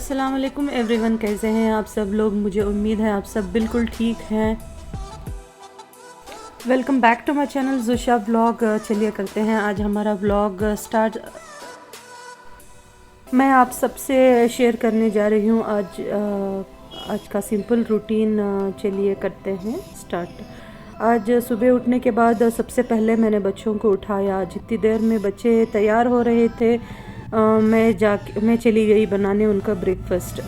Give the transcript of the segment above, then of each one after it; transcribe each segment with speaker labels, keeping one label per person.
Speaker 1: अस्सलाम वालेकुम एवरीवन, कैसे हैं आप सब लोग। मुझे उम्मीद है आप सब बिल्कुल ठीक हैं। Welcome back to my channel Zusha vlog. चलिए करते हैं आज हमारा व्लॉग स्टार्ट। मैं आप सबसे शेयर करने जा रही हूँ आज का सिंपल रूटीन। चलिए करते हैं स्टार्ट। आज सुबह उठने के बाद सबसे पहले मैंने बच्चों को उठाया। जितनी देर में बच्चे तैयार हो रहे थे मैं चली गई बनाने उनका ब्रेकफास्ट।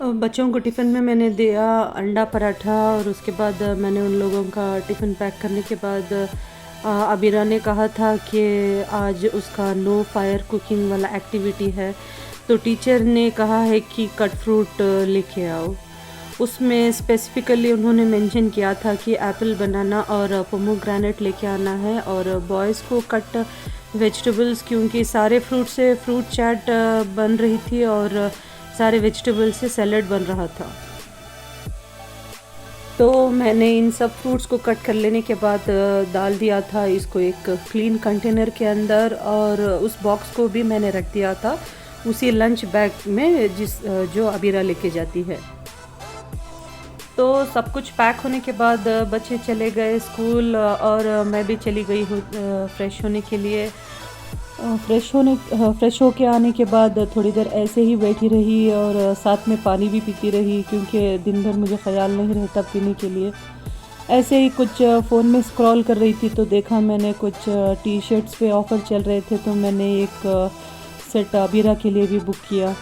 Speaker 1: बच्चों को टिफ़िन में मैंने दिया अंडा पराठा और उसके बाद मैंने उन लोगों का टिफ़िन पैक करने के बाद अबीरा ने कहा था कि आज उसका नो फायर कुकिंग वाला एक्टिविटी है, तो टीचर ने कहा है कि कट फ्रूट लेके आओ। उसमें स्पेसिफ़िकली उन्होंने मेंशन किया था कि एप्पल, बनाना और पोमोग्रेनेट लेके आना है, और बॉयज़ को कट वेजिटेबल्स, क्योंकि सारे फ्रूट से फ्रूट चाट बन रही थी और सारे वेजिटेबल्स से सैलड बन रहा था। तो मैंने इन सब फ्रूट्स को कट कर लेने के बाद डाल दिया था इसको एक क्लीन कंटेनर के अंदर, और उस बॉक्स को भी मैंने रख दिया था उसी लंच बैग में जो अबीरा लेके जाती है। तो सब कुछ पैक होने के बाद बच्चे चले गए स्कूल और मैं भी चली गई हूँ फ्रेश होने के लिए। फ्रेश होके आने के बाद थोड़ी देर ऐसे ही बैठी रही और साथ में पानी भी पीती रही, क्योंकि दिन भर मुझे ख़याल नहीं रहता पीने के लिए। ऐसे ही कुछ फ़ोन में स्क्रॉल कर रही थी तो देखा मैंने कुछ टी शर्ट्स पे ऑफ़र चल रहे थे, तो मैंने एक सेट अबीरा के लिए भी बुक किया।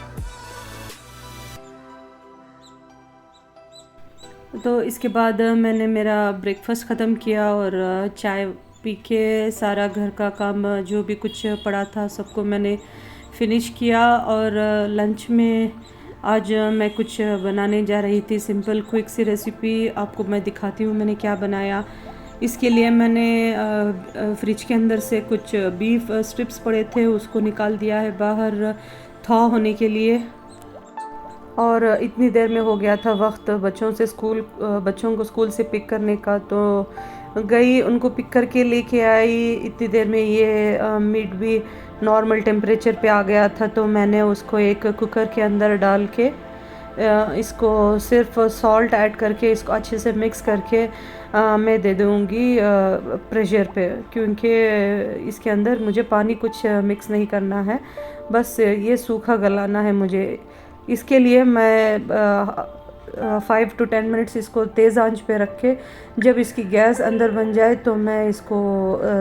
Speaker 1: तो इसके बाद मैंने मेरा ब्रेकफास्ट ख़त्म किया और चाय पी के सारा घर का काम जो भी कुछ पड़ा था सबको मैंने फिनिश किया। और लंच में आज मैं कुछ बनाने जा रही थी, सिंपल क्विक सी रेसिपी आपको मैं दिखाती हूँ मैंने क्या बनाया। इसके लिए मैंने फ्रिज के अंदर से कुछ बीफ स्ट्रिप्स पड़े थे उसको निकाल दिया है बाहर थॉ होने के लिए। और इतनी देर में हो गया था वक्त बच्चों को स्कूल से पिक करने का, तो गई उनको पिक करके लेके आई। इतनी देर में ये मीट भी नॉर्मल टेम्परेचर पे आ गया था, तो मैंने उसको एक कुकर के अंदर डाल के इसको सिर्फ सॉल्ट ऐड करके इसको अच्छे से मिक्स करके मैं दे दूँगी प्रेशर पे, क्योंकि इसके अंदर मुझे पानी कुछ मिक्स नहीं करना है, बस ये सूखा गलाना है मुझे। इसके लिए मैं 5 to 10 मिनट्स इसको तेज़ आंच पे रख के जब इसकी गैस अंदर बन जाए तो मैं इसको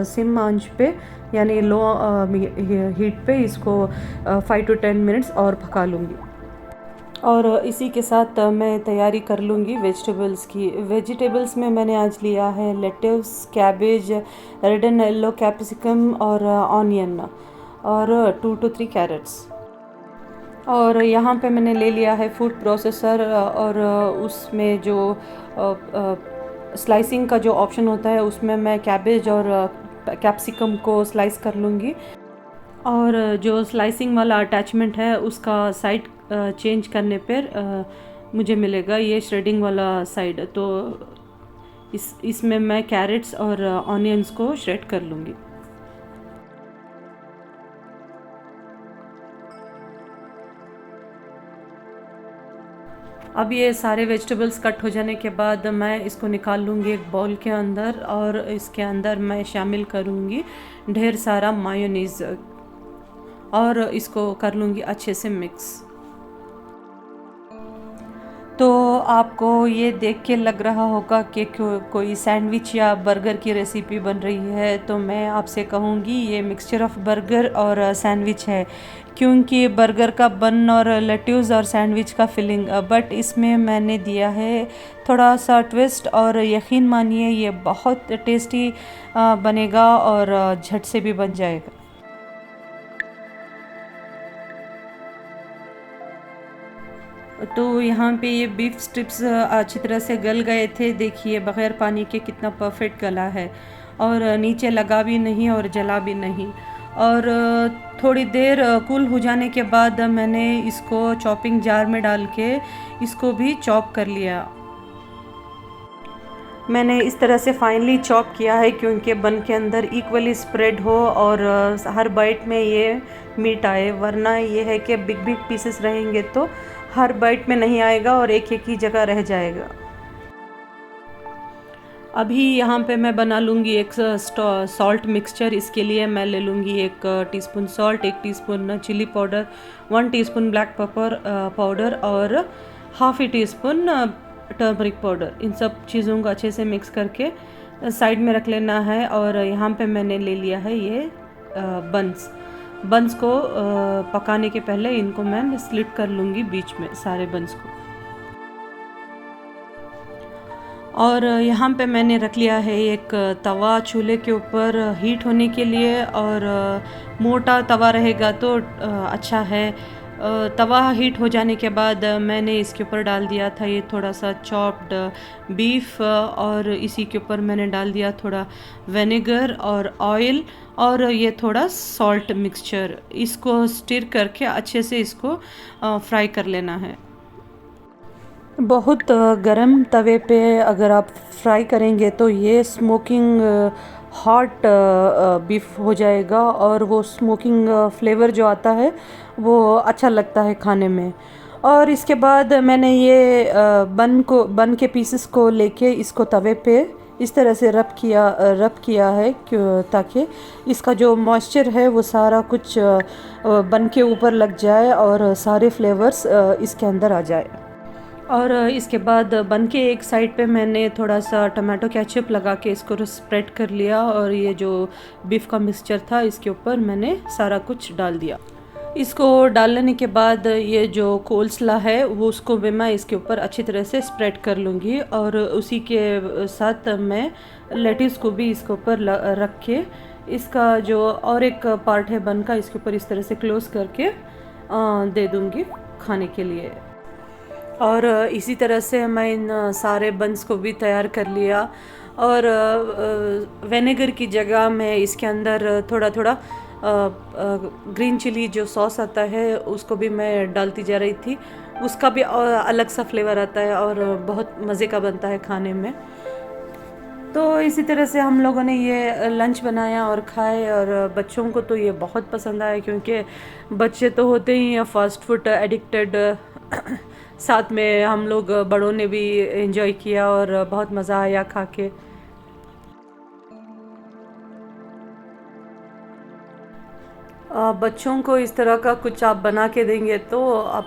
Speaker 1: सिम आंच पे यानी लो हीट पे इसको 5 to 10 मिनट्स और पका लूँगी। और इसी के साथ मैं तैयारी कर लूँगी वेजिटेबल्स की। वेजिटेबल्स में मैंने आज लिया है lettuce, cabbage, red and yellow capsicum और ऑनियन और 2 to 3 कैरेट्स। और यहाँ पे मैंने ले लिया है फूड प्रोसेसर, और उसमें जो स्लाइसिंग का जो ऑप्शन होता है उसमें मैं कैबेज और कैप्सिकम को स्लाइस कर लूँगी, और जो स्लाइसिंग वाला अटैचमेंट है उसका साइड चेंज करने पर मुझे मिलेगा ये श्रेडिंग वाला साइड, तो इसमें मैं कैरेट्स और ऑनियंस को श्रेड कर लूँगी। अब ये सारे वेजिटेबल्स कट हो जाने के बाद मैं इसको निकाल लूँगी एक बाउल के अंदर, और इसके अंदर मैं शामिल करूँगी ढेर सारा मायोनीज़ और इसको कर लूँगी अच्छे से मिक्स। तो आपको ये देख के लग रहा होगा कि कोई सैंडविच या बर्गर की रेसिपी बन रही है, तो मैं आपसे कहूँगी ये मिक्सचर ऑफ बर्गर और सैंडविच है, क्योंकि बर्गर का बन और लेट्यूस और सैंडविच का फिलिंग, बट इसमें मैंने दिया है थोड़ा सा ट्विस्ट, और यकीन मानिए ये बहुत टेस्टी बनेगा और झट से भी बन जाएगा। तो यहाँ पे ये बीफ स्ट्रिप्स अच्छी तरह से गल गए थे, देखिए बग़ैर पानी के कितना परफेक्ट गला है, और नीचे लगा भी नहीं और जला भी नहीं। और थोड़ी देर कूल हो जाने के बाद मैंने इसको चॉपिंग जार में डाल के इसको भी चॉप कर लिया। मैंने इस तरह से फाइनली चॉप किया है क्योंकि बन के अंदर इक्वली स्प्रेड हो और हर बाइट में ये मीट आए, वरना ये है कि बिग बिग पीसेस रहेंगे तो हर बाइट में नहीं आएगा और एक एक ही जगह रह जाएगा। अभी यहाँ पे मैं बना लूँगी एक सॉल्ट मिक्सचर। इसके लिए मैं ले लूँगी 1 teaspoon salt, 1 teaspoon chilli powder, 1 teaspoon black pepper powder और हाफ़ टीस्पून टर्मरिक पाउडर। इन सब चीज़ों को अच्छे से मिक्स करके साइड में रख लेना है। और यहाँ पे मैंने ले लिया है ये बन्स को पकाने के पहले इनको मैं स्लिट कर लूँगी बीच में सारे बन्स को। और यहाँ पे मैंने रख लिया है एक तवा चूल्हे के ऊपर हीट होने के लिए, और मोटा तवा रहेगा तो अच्छा है। तवा हीट हो जाने के बाद मैंने इसके ऊपर डाल दिया था ये थोड़ा सा चॉप्ड बीफ, और इसी के ऊपर मैंने डाल दिया थोड़ा विनेगर और ऑयल और ये थोड़ा सॉल्ट मिक्सचर। इसको स्टिर करके अच्छे से इसको फ्राई कर लेना है। बहुत गरम तवे पे अगर आप फ्राई करेंगे तो ये स्मोकिंग हॉट बीफ हो जाएगा, और वो स्मोकिंग फ्लेवर जो आता है वो अच्छा लगता है खाने में। और इसके बाद मैंने ये बन के पीसेस को लेके इसको तवे पे इस तरह से रब किया है ताकि इसका जो मॉइस्चर है वो सारा कुछ बन के ऊपर लग जाए और सारे फ्लेवर्स इसके अंदर आ जाए। और इसके बाद बन के एक साइड पे मैंने थोड़ा सा टमाटो केचप लगा के इसको स्प्रेड कर लिया, और ये जो बीफ का मिक्सचर था इसके ऊपर मैंने सारा कुछ डाल दिया। इसको डालने के बाद ये जो कोल्सला है वो उसको भी मैं इसके ऊपर अच्छी तरह से स्प्रेड कर लूँगी, और उसी के साथ मैं लेट्यूस को भी इसके ऊपर रख के इसका जो और एक पार्ट है बन का इसके ऊपर इस तरह से क्लोज करके दे दूँगी खाने के लिए। और इसी तरह से मैं इन सारे बन्स को भी तैयार कर लिया। और विनेगर की जगह मैं इसके अंदर थोड़ा थोड़ा ग्रीन चिली जो सॉस आता है उसको भी मैं डालती जा रही थी। उसका भी अलग सा फ्लेवर आता है और बहुत मज़े का बनता है खाने में। तो इसी तरह से हम लोगों ने ये लंच बनाया और खाए, और बच्चों को तो ये बहुत पसंद आया क्योंकि बच्चे तो होते ही फास्ट फूड एडिक्टेड। साथ में हम लोग बड़ों ने भी एंजॉय किया और बहुत मज़ा आया खा के। बच्चों को इस तरह का कुछ आप बना के देंगे तो आप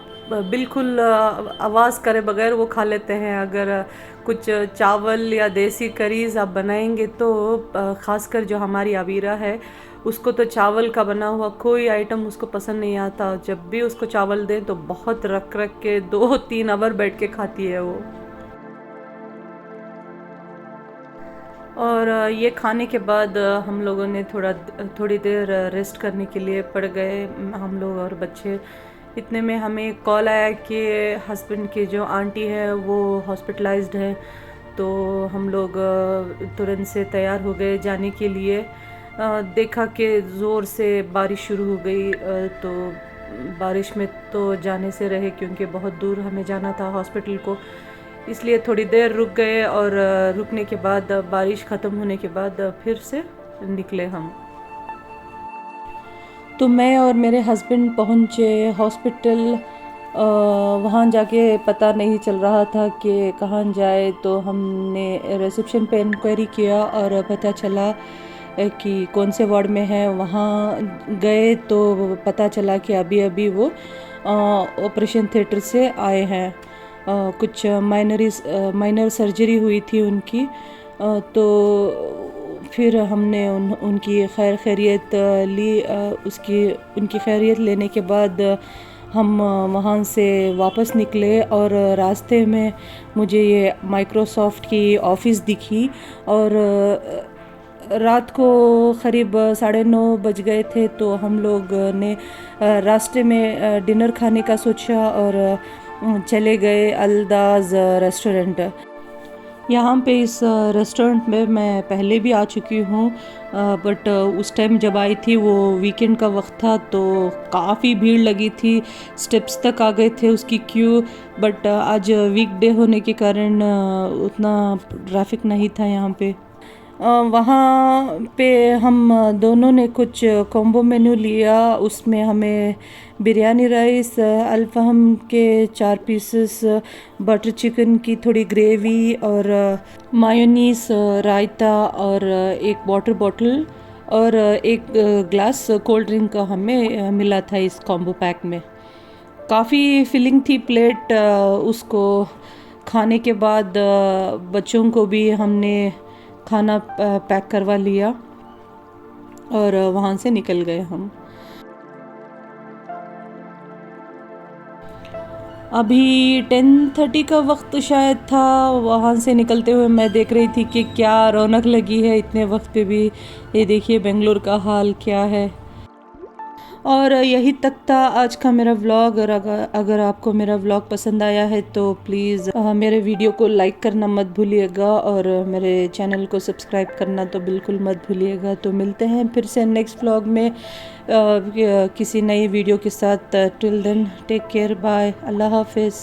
Speaker 1: बिल्कुल आवाज़ करे बगैर वो खा लेते हैं। अगर कुछ चावल या देसी करीज़ आप बनाएंगे तो ख़ासकर जो हमारी अबीरा है उसको तो चावल का बना हुआ कोई आइटम उसको पसंद नहीं आता। जब भी उसको चावल दें तो बहुत रख के 2-3 आवर बैठ के खाती है वो। और ये खाने के बाद हम लोगों ने थोड़ी देर रेस्ट करने के लिए पड़ गए हम लोग और बच्चे। इतने में हमें कॉल आया कि हस्बैंड की जो आंटी है वो हॉस्पिटलाइज्ड है। तो हम लोग तुरंत से तैयार हो गए जाने के लिए। देखा कि ज़ोर से बारिश शुरू हो गई, तो बारिश में तो जाने से रहे क्योंकि बहुत दूर हमें जाना था हॉस्पिटल को, इसलिए थोड़ी देर रुक गए। और रुकने के बाद बारिश ख़त्म होने के बाद फिर से निकले हम। तो मैं और मेरे हस्बैंड पहुँचे हॉस्पिटल। वहाँ जाके पता नहीं चल रहा था कि कहाँ जाए, तो हमने रिसेप्शन पे इंक्वायरी किया और पता चला कि कौन से वार्ड में है। वहाँ गए तो पता चला कि अभी वो ऑपरेशन थिएटर से आए हैं। कुछ माइनर सर्जरी हुई थी उनकी। तो फिर हमने उनकी खैरियत ली। उनकी खैरियत लेने के बाद हम वहाँ से वापस निकले, और रास्ते में मुझे ये माइक्रोसॉफ्ट की ऑफ़िस दिखी। और रात को क़रीब 9:30 बज गए थे, तो हम लोग ने रास्ते में डिनर खाने का सोचा और चले गए अल्दाज़ रेस्टोरेंट। यहाँ पे इस रेस्टोरेंट में मैं पहले भी आ चुकी हूँ, बट उस टाइम जब आई थी वो वीकेंड का वक्त था तो काफ़ी भीड़ लगी थी, स्टेप्स तक आ गए थे उसकी क्यू। बट आज वीकडे होने के कारण उतना ट्रैफिक नहीं था यहाँ पे। वहाँ पे हम दोनों ने कुछ कॉम्बो मेन्यू लिया। उसमें हमें बिरयानी राइस, अल्फ़ाम के 4 पीसेस, बटर चिकन की थोड़ी ग्रेवी और मायोनीस, रायता और एक वाटर बॉटल और एक ग्लास कोल्ड ड्रिंक का हमें मिला था इस कॉम्बो पैक में। काफ़ी फिलिंग थी प्लेट। उसको खाने के बाद बच्चों को भी हमने खाना पैक करवा लिया और वहाँ से निकल गए हम। अभी 10:30 का वक्त शायद था। वहाँ से निकलते हुए मैं देख रही थी कि क्या रौनक लगी है इतने वक्त पे भी। ये देखिए बेंगलोर का हाल क्या है। और यही तक था आज का मेरा व्लॉग। अगर आपको मेरा व्लॉग पसंद आया है तो प्लीज़ मेरे वीडियो को लाइक करना मत भूलिएगा और मेरे चैनल को सब्सक्राइब करना तो बिल्कुल मत भूलिएगा। तो मिलते हैं फिर से नेक्स्ट व्लॉग में किसी नई वीडियो के साथ। Till then take care, bye, Allah हाफिज़।